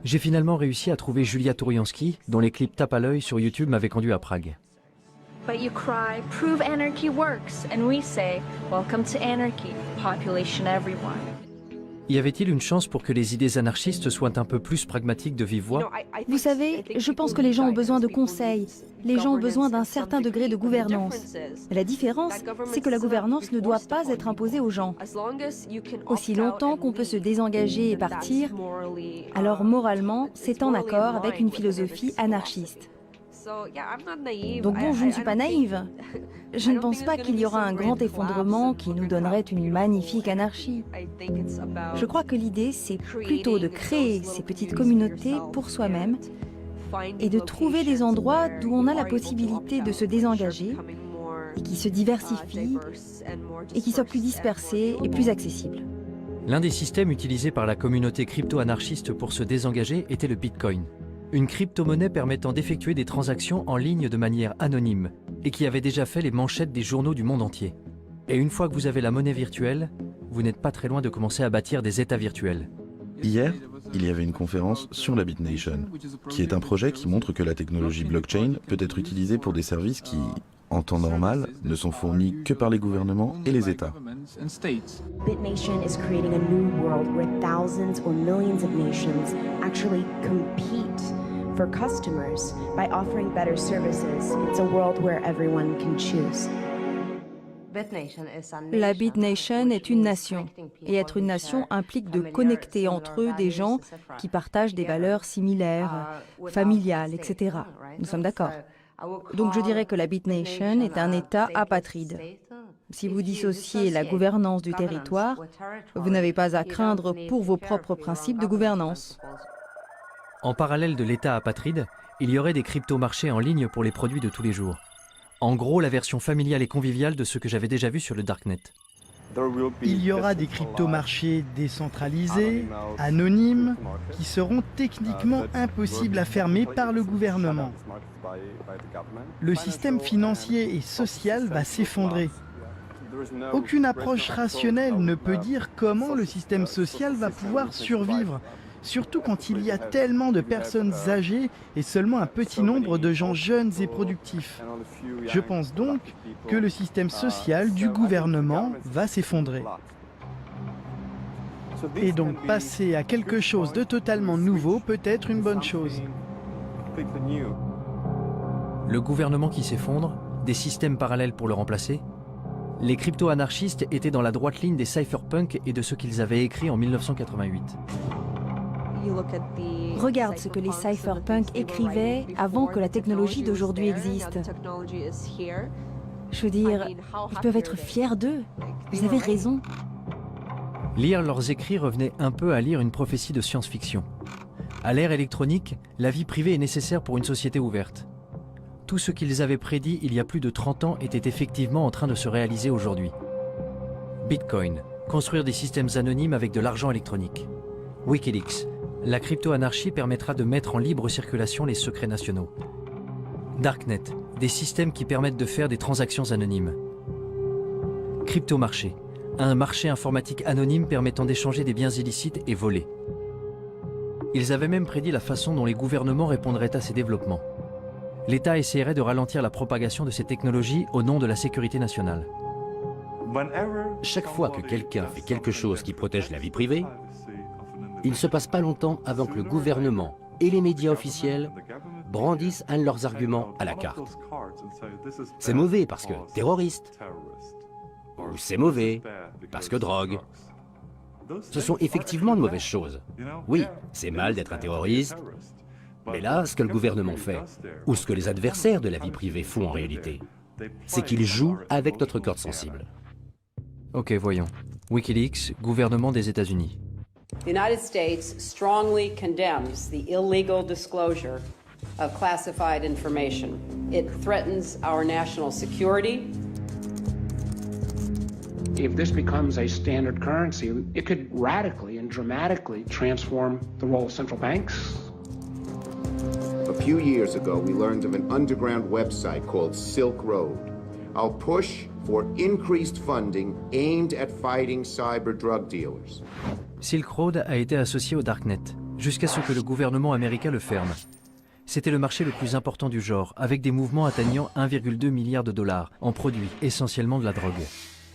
J'ai finalement réussi à trouver Julia Touriansky, dont les clips tape à l'œil sur YouTube m'avaient conduit à Prague. But you cry, prove anarchy works, and we say, welcome to anarchy, population everyone. Y avait-il une chance pour que les idées anarchistes soient un peu plus pragmatiques de vive voix? Vous savez, je pense que les gens ont besoin de conseils. Les gens ont besoin d'un certain degré de gouvernance. La différence, c'est que la gouvernance ne doit pas être imposée aux gens. Aussi longtemps qu'on peut se désengager et partir, alors moralement, c'est en accord avec une philosophie anarchiste. Donc bon, je ne suis pas naïve. Je ne pense pas qu'il y aura un grand effondrement qui nous donnerait une magnifique anarchie. Je crois que l'idée, c'est plutôt de créer ces petites communautés pour soi-même et de trouver des endroits d'où on a la possibilité de se désengager et qui se diversifient et qui soient plus dispersés et plus accessibles. L'un des systèmes utilisés par la communauté crypto-anarchiste pour se désengager était le Bitcoin. Une crypto-monnaie permettant d'effectuer des transactions en ligne de manière anonyme et qui avait déjà fait les manchettes des journaux du monde entier. Et une fois que vous avez la monnaie virtuelle, vous n'êtes pas très loin de commencer à bâtir des États virtuels. Hier, il y avait une conférence sur la BitNation, qui est un projet qui montre que la technologie blockchain peut être utilisée pour des services qui, en temps normal, ne sont fournis que par les gouvernements et les États. BitNation is creating a new world where thousands or millions of nations actually compete for customers by offering better services. It's a world where everyone can choose. La BitNation est une nation, et être une nation implique de connecter entre eux des gens qui partagent des valeurs similaires, familiales, etc. Nous sommes d'accord. Donc je dirais que la BitNation est un État apatride. Si vous dissociez la gouvernance du territoire, vous n'avez pas à craindre pour vos propres principes de gouvernance. En parallèle de l'État apatride, il y aurait des crypto-marchés en ligne pour les produits de tous les jours. En gros, la version familiale et conviviale de ce que j'avais déjà vu sur le Darknet. Il y aura des crypto-marchés décentralisés, anonymes, qui seront techniquement impossibles à fermer par le gouvernement. Le système financier et social va s'effondrer. Aucune approche rationnelle ne peut dire comment le système social va pouvoir survivre, surtout quand il y a tellement de personnes âgées et seulement un petit nombre de gens jeunes et productifs. Je pense donc que le système social du gouvernement va s'effondrer. Et donc passer à quelque chose de totalement nouveau peut être une bonne chose. Le gouvernement qui s'effondre, des systèmes parallèles pour le remplacer. Les crypto-anarchistes étaient dans la droite ligne des cypherpunks et de ce qu'ils avaient écrit en 1988. Regarde ce que les cypherpunks écrivaient avant que la technologie d'aujourd'hui existe. Je veux dire, ils peuvent être fiers d'eux. Vous avez raison. Lire leurs écrits revenait un peu à lire une prophétie de science-fiction. À l'ère électronique, la vie privée est nécessaire pour une société ouverte. Tout ce qu'ils avaient prédit il y a plus de 30 ans était effectivement en train de se réaliser aujourd'hui. Bitcoin, construire des systèmes anonymes avec de l'argent électronique. Wikileaks, la crypto-anarchie permettra de mettre en libre circulation les secrets nationaux. Darknet, des systèmes qui permettent de faire des transactions anonymes. Crypto-marché, un marché informatique anonyme permettant d'échanger des biens illicites et volés. Ils avaient même prédit la façon dont les gouvernements répondraient à ces développements. L'État essaierait de ralentir la propagation de ces technologies au nom de la sécurité nationale. Chaque fois que quelqu'un fait quelque chose qui protège la vie privée, il ne se passe pas longtemps avant que le gouvernement et les médias officiels brandissent un de leurs arguments à la carte. C'est mauvais parce que terroriste, ou c'est mauvais parce que drogue. Ce sont effectivement de mauvaises choses. Oui, c'est mal d'être un terroriste, mais là, ce que le gouvernement fait, ou ce que les adversaires de la vie privée font en réalité, c'est qu'ils jouent avec notre corde sensible. Ok, voyons. Wikileaks, gouvernement des États-Unis. The United States strongly condemns the illegal disclosure of classified information. It threatens our national security. If this becomes a standard currency, it could radically and dramatically transform the role of central banks. A few years ago, we learned of an underground website called Silk Road. Our push for increased funding aimed at fighting cyber drug dealers. Silk Road a été associé au Darknet, jusqu'à ce que le gouvernement américain le ferme. C'était le marché le plus important du genre, avec des mouvements atteignant 1,2 milliard de dollars en produits, essentiellement de la drogue.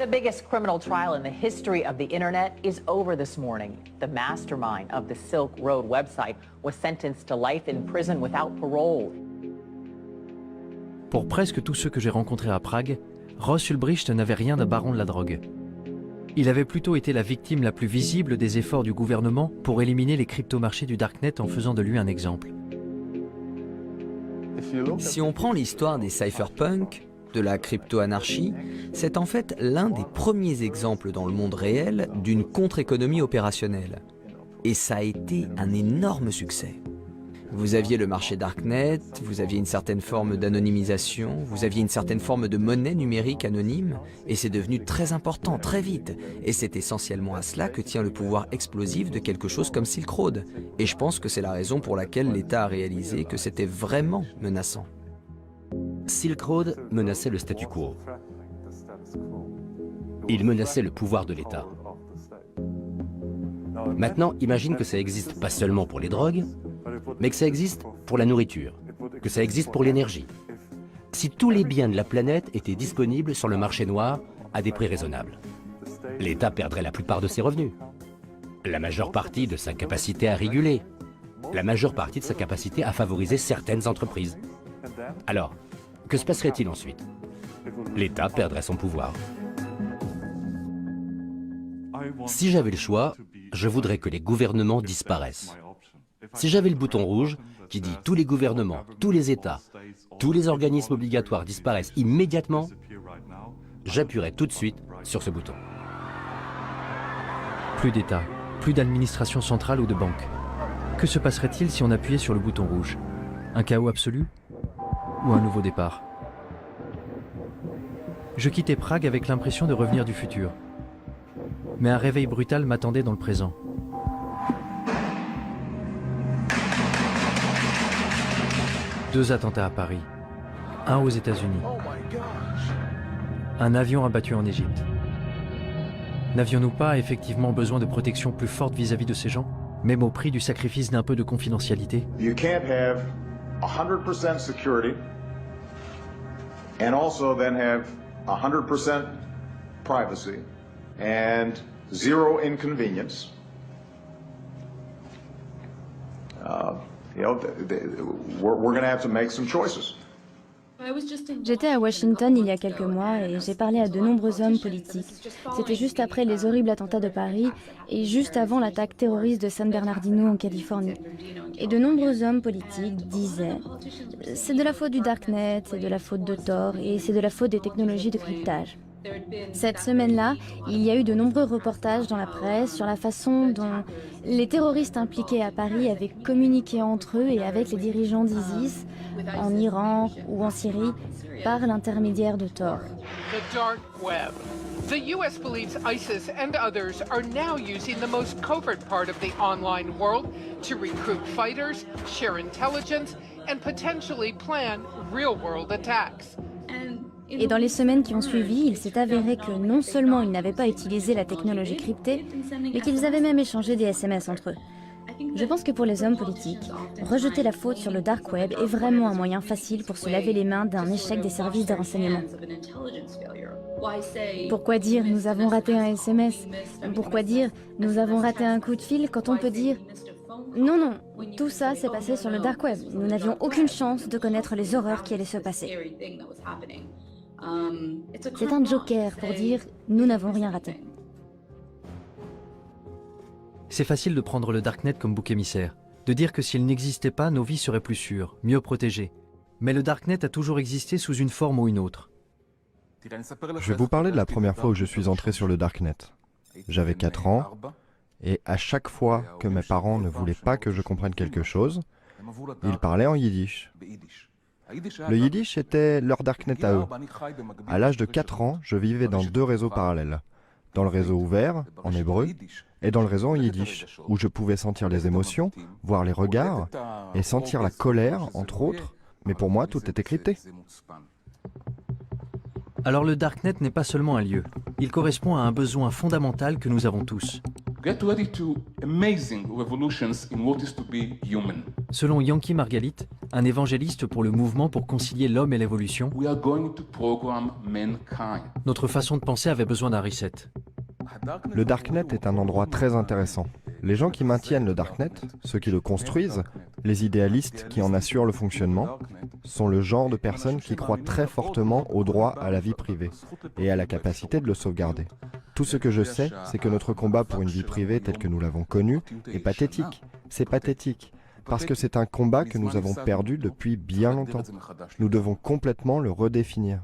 The biggest criminal trial in the history of the internet is over this morning. The mastermind of the Silk Road website was sentenced to life in prison without parole. Pour presque tous ceux que j'ai rencontrés à Prague, Ross Ulbricht n'avait rien d'un baron de la drogue. Il avait plutôt été la victime la plus visible des efforts du gouvernement pour éliminer les cryptomarchés du Darknet en faisant de lui un exemple. Si on prend l'histoire des cypherpunks, de la crypto-anarchie, c'est en fait l'un des premiers exemples dans le monde réel d'une contre-économie opérationnelle. Et ça a été un énorme succès. Vous aviez le marché Darknet, vous aviez une certaine forme d'anonymisation, vous aviez une certaine forme de monnaie numérique anonyme, et c'est devenu très important, très vite. Et c'est essentiellement à cela que tient le pouvoir explosif de quelque chose comme Silk Road. Et je pense que c'est la raison pour laquelle l'État a réalisé que c'était vraiment menaçant. Silk Road menaçait le statu quo. Il menaçait le pouvoir de l'État. Maintenant, imagine que ça existe pas seulement pour les drogues, mais que ça existe pour la nourriture, que ça existe pour l'énergie. Si tous les biens de la planète étaient disponibles sur le marché noir à des prix raisonnables, l'État perdrait la plupart de ses revenus, la majeure partie de sa capacité à réguler, la majeure partie de sa capacité à favoriser certaines entreprises. Alors, que se passerait-il ensuite? L'État perdrait son pouvoir. Si j'avais le choix, je voudrais que les gouvernements disparaissent. Si j'avais le bouton rouge qui dit tous les gouvernements, tous les États, tous les organismes obligatoires disparaissent immédiatement, j'appuierais tout de suite sur ce bouton. Plus d'État, plus d'administration centrale ou de banque. Que se passerait-il si on appuyait sur le bouton rouge? Un chaos absolu? Ou un nouveau départ? Je quittais Prague avec l'impression de revenir du futur. Mais un réveil brutal m'attendait dans le présent. Deux attentats à Paris, un aux États-Unis, un avion abattu en Égypte. N'avions-nous pas effectivement besoin de protection plus forte vis-à-vis de ces gens, même au prix du sacrifice d'un peu de confidentialité? You can't have 100% security and also then have 100% privacy and zero inconvenience. You know, we're going to have to make some choices. J'étais à Washington il y a quelques mois et j'ai parlé à de nombreux hommes politiques. C'était juste après les horribles attentats de Paris et juste avant l'attaque terroriste de San Bernardino en Californie. Et de nombreux hommes politiques disaient « C'est de la faute du Darknet, c'est de la faute de Tor et c'est de la faute des technologies de cryptage ». Cette semaine-là, il y a eu de nombreux reportages dans la presse sur la façon dont les terroristes impliqués à Paris avaient communiqué entre eux et avec les dirigeants d'ISIS, en Iran ou en Syrie, par l'intermédiaire de Tor. The dark web. The US believes ISIS and others are now using the most covert part of the online world to recruit fighters, share intelligence, and potentially plan real-world attacks. Et dans les semaines qui ont suivi, il s'est avéré que non seulement ils n'avaient pas utilisé la technologie cryptée, mais qu'ils avaient même échangé des SMS entre eux. Je pense que pour les hommes politiques, rejeter la faute sur le dark web est vraiment un moyen facile pour se laver les mains d'un échec des services de renseignement. Pourquoi dire « nous avons raté un SMS » ? Pourquoi dire « nous avons raté un coup de fil » quand on peut dire « non, non, tout ça s'est passé sur le dark web, nous n'avions aucune chance de connaître les horreurs qui allaient se passer ». C'est un joker pour dire « nous n'avons rien raté ». C'est facile de prendre le Darknet comme bouc émissaire, de dire que s'il n'existait pas, nos vies seraient plus sûres, mieux protégées. Mais le Darknet a toujours existé sous une forme ou une autre. Je vais vous parler de la première fois où je suis entré sur le Darknet. J'avais 4 ans, et à chaque fois que mes parents ne voulaient pas que je comprenne quelque chose, ils parlaient en yiddish. Le yiddish était leur Darknet à eux. À l'âge de 4 ans, je vivais dans 2 réseaux parallèles. Dans le réseau ouvert, en hébreu, et dans le réseau en yiddish, où je pouvais sentir les émotions, voir les regards, et sentir la colère, entre autres, mais pour moi, tout était crypté. Alors le Darknet n'est pas seulement un lieu, il correspond à un besoin fondamental que nous avons tous. Get ready to amazing revolutions in what is to be human. Selon Yanky Margalit, un évangéliste pour le mouvement pour concilier l'homme et l'évolution, notre façon de penser avait besoin d'un reset. Le Darknet est un endroit très intéressant. Les gens qui maintiennent le Darknet, ceux qui le construisent, les idéalistes qui en assurent le fonctionnement, sont le genre de personnes qui croient très fortement au droit à la vie privée et à la capacité de le sauvegarder. Tout ce que je sais, c'est que notre combat pour une vie privée telle que nous l'avons connue est pathétique. C'est pathétique, parce que c'est un combat que nous avons perdu depuis bien longtemps. Nous devons complètement le redéfinir.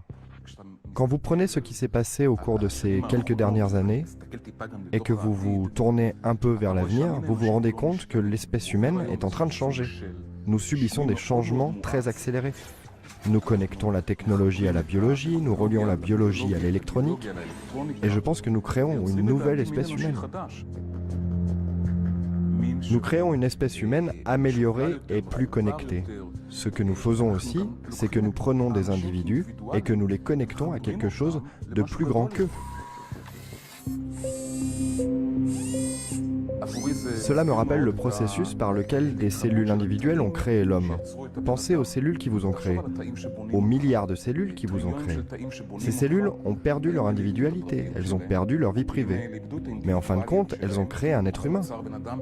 Quand vous prenez ce qui s'est passé au cours de ces quelques dernières années et que vous vous tournez un peu vers l'avenir, vous vous rendez compte que l'espèce humaine est en train de changer. Nous subissons des changements très accélérés. Nous connectons la technologie à la biologie, nous relions la biologie à l'électronique, et je pense que nous créons une nouvelle espèce humaine. Nous créons une espèce humaine améliorée et plus connectée. Ce que nous faisons aussi, c'est que nous prenons des individus et que nous les connectons à quelque chose de plus grand qu'eux. Cela me rappelle le processus par lequel des cellules individuelles ont créé l'homme. Pensez aux cellules qui vous ont créé, aux milliards de cellules qui vous ont créé. Ces cellules ont perdu leur individualité, elles ont perdu leur vie privée. Mais en fin de compte, elles ont créé un être humain.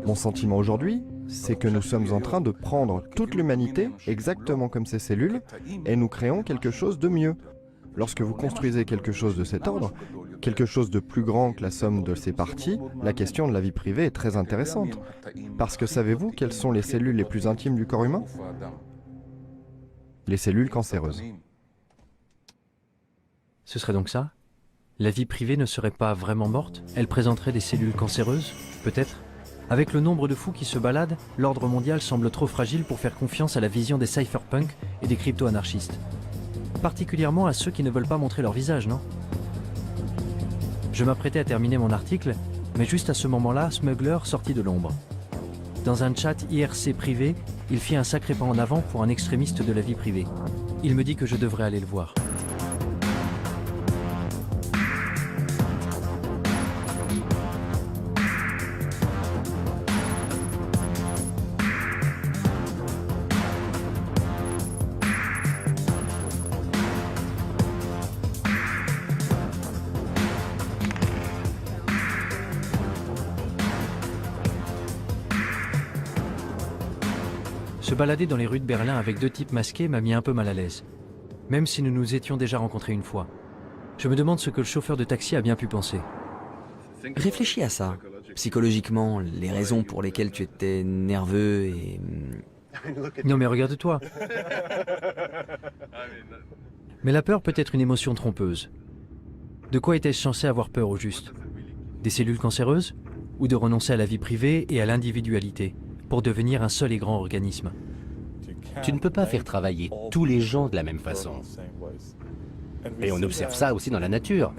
Mon sentiment aujourd'hui, c'est que nous sommes en train de prendre toute l'humanité, exactement comme ces cellules, et nous créons quelque chose de mieux. Lorsque vous construisez quelque chose de cet ordre, quelque chose de plus grand que la somme de ses parties, la question de la vie privée est très intéressante. Parce que savez-vous quelles sont les cellules les plus intimes du corps humain? Les cellules cancéreuses. Ce serait donc ça? La vie privée ne serait pas vraiment morte? Elle présenterait des cellules cancéreuses? Peut-être? Avec le nombre de fous qui se baladent, l'ordre mondial semble trop fragile pour faire confiance à la vision des cypherpunks et des crypto-anarchistes. Particulièrement à ceux qui ne veulent pas montrer leur visage, non? Je m'apprêtais à terminer mon article, mais juste à ce moment-là, Smuggler sortit de l'ombre. Dans un chat IRC privé, il fit un sacré pas en avant pour un extrémiste de la vie privée. Il me dit que je devrais aller le voir. Se balader dans les rues de Berlin avec deux types masqués m'a mis un peu mal à l'aise, même si nous nous étions déjà rencontrés une fois. Je me demande ce que le chauffeur de taxi a bien pu penser. Réfléchis à ça. Psychologiquement, les raisons pour lesquelles tu étais nerveux et... Non mais regarde-toi. Mais la peur peut être une émotion trompeuse. De quoi était-je censé avoir peur au juste? Des cellules cancéreuses? Ou de renoncer à la vie privée et à l'individualité pour devenir un seul et grand organisme? Tu ne peux pas faire travailler tous les gens de la même façon. Et on observe ça aussi dans la nature.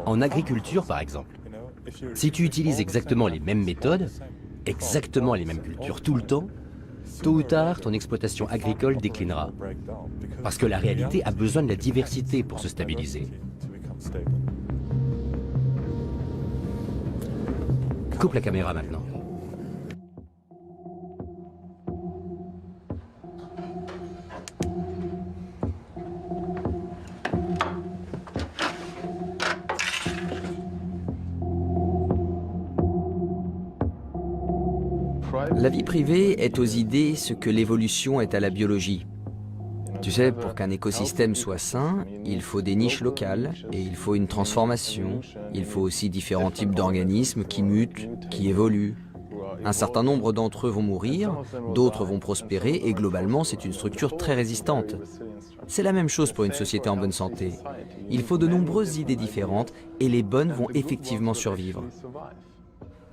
En agriculture, par exemple. Si tu utilises exactement les mêmes méthodes, exactement les mêmes cultures tout le temps, tôt ou tard, ton exploitation agricole déclinera. Parce que la réalité a besoin de la diversité pour se stabiliser. Coupe la caméra maintenant. La vie privée est aux idées ce que l'évolution est à la biologie. Tu sais, pour qu'un écosystème soit sain, il faut des niches locales et il faut une transformation. Il faut aussi différents types d'organismes qui mutent, qui évoluent. Un certain nombre d'entre eux vont mourir, d'autres vont prospérer et globalement, c'est une structure très résistante. C'est la même chose pour une société en bonne santé. Il faut de nombreuses idées différentes et les bonnes vont effectivement survivre.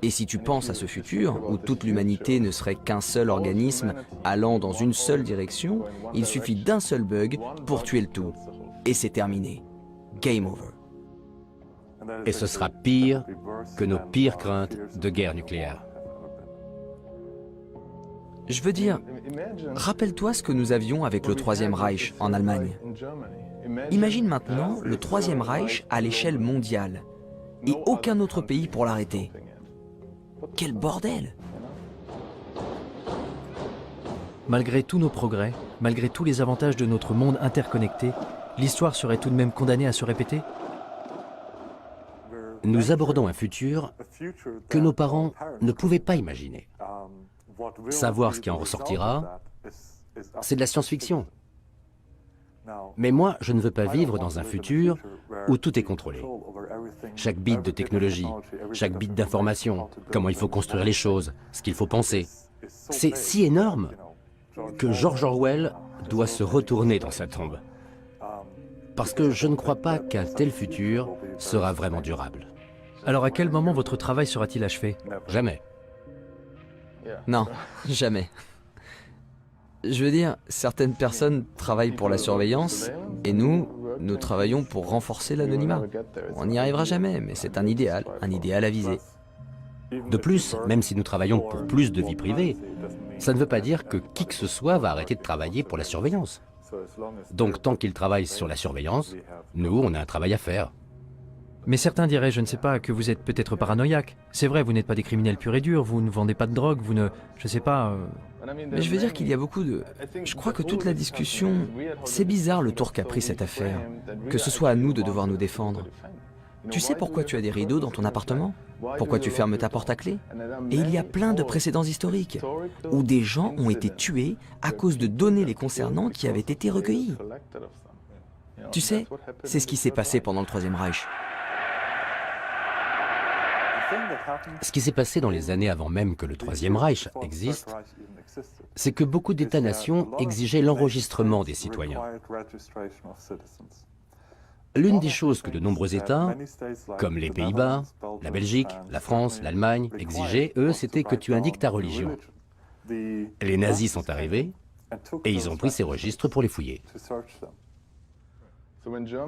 Et si tu penses à ce futur, où toute l'humanité ne serait qu'un seul organisme allant dans une seule direction, il suffit d'un seul bug pour tuer le tout. Et c'est terminé. Game over. Et ce sera pire que nos pires craintes de guerre nucléaire. Je veux dire, rappelle-toi ce que nous avions avec le Troisième Reich en Allemagne. Imagine maintenant le Troisième Reich à l'échelle mondiale et aucun autre pays pour l'arrêter. Quel bordel! Malgré tous nos progrès, malgré tous les avantages de notre monde interconnecté, l'histoire serait tout de même condamnée à se répéter? Nous abordons un futur que nos parents ne pouvaient pas imaginer. Savoir ce qui en ressortira, c'est de la science-fiction. Mais moi, je ne veux pas vivre dans un futur où tout est contrôlé. Chaque bit de technologie, chaque bit d'information, comment il faut construire les choses, ce qu'il faut penser. C'est si énorme que George Orwell doit se retourner dans sa tombe. Parce que je ne crois pas qu'un tel futur sera vraiment durable. Alors à quel moment votre travail sera-t-il achevé? Jamais. Non, jamais. Je veux dire, certaines personnes travaillent pour la surveillance, et nous travaillons pour renforcer l'anonymat. On n'y arrivera jamais, mais c'est un idéal à viser. De plus, même si nous travaillons pour plus de vie privée, ça ne veut pas dire que qui que ce soit va arrêter de travailler pour la surveillance. Donc tant qu'ils travaillent sur la surveillance, nous, on a un travail à faire. Mais certains diraient, je ne sais pas, que vous êtes peut-être paranoïaque. C'est vrai, vous n'êtes pas des criminels purs et durs, vous ne vendez pas de drogue, vous ne... je sais pas... Mais je veux dire qu'il y a beaucoup de... Je crois que toute la discussion... C'est bizarre le tour qu'a pris cette affaire. Que ce soit à nous de devoir nous défendre. Tu sais pourquoi tu as des rideaux dans ton appartement? Pourquoi tu fermes ta porte à clé? Et il y a plein de précédents historiques, où des gens ont été tués à cause de données les concernant qui avaient été recueillies. Tu sais, c'est ce qui s'est passé pendant le Troisième Reich. Ce qui s'est passé dans les années avant même que le Troisième Reich existe, c'est que beaucoup d'États-nations exigeaient l'enregistrement des citoyens. L'une des choses que de nombreux États, comme les Pays-Bas, la Belgique, la France, l'Allemagne, exigeaient, eux, c'était que tu indiques ta religion. Les nazis sont arrivés et ils ont pris ces registres pour les fouiller.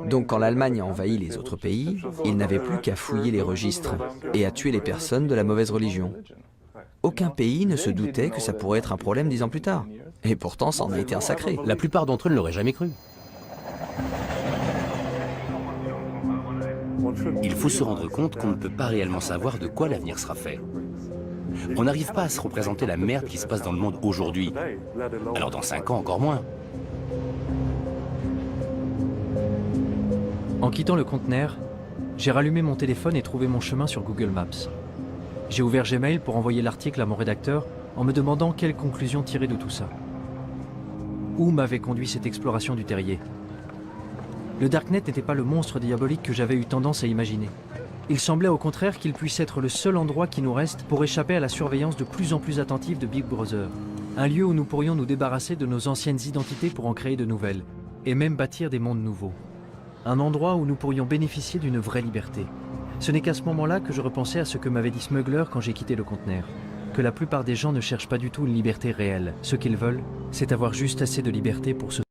Donc quand l'Allemagne a envahi les autres pays, ils n'avaient plus qu'à fouiller les registres et à tuer les personnes de la mauvaise religion. Aucun pays ne se doutait que ça pourrait être un problème 10 ans plus tard. Et pourtant, ça en a été un sacré. La plupart d'entre eux ne l'auraient jamais cru. Il faut se rendre compte qu'on ne peut pas réellement savoir de quoi l'avenir sera fait. On n'arrive pas à se représenter la merde qui se passe dans le monde aujourd'hui. Alors dans 5 ans, encore moins. En quittant le conteneur, j'ai rallumé mon téléphone et trouvé mon chemin sur Google Maps. J'ai ouvert Gmail pour envoyer l'article à mon rédacteur en me demandant quelle conclusion tirer de tout ça. Où m'avait conduit cette exploration du terrier? Le Darknet n'était pas le monstre diabolique que j'avais eu tendance à imaginer. Il semblait au contraire qu'il puisse être le seul endroit qui nous reste pour échapper à la surveillance de plus en plus attentive de Big Brother. Un lieu où nous pourrions nous débarrasser de nos anciennes identités pour en créer de nouvelles, et même bâtir des mondes nouveaux. Un endroit où nous pourrions bénéficier d'une vraie liberté. Ce n'est qu'à ce moment-là que je repensais à ce que m'avait dit Smuggler quand j'ai quitté le conteneur. Que la plupart des gens ne cherchent pas du tout une liberté réelle. Ce qu'ils veulent, c'est avoir juste assez de liberté pour se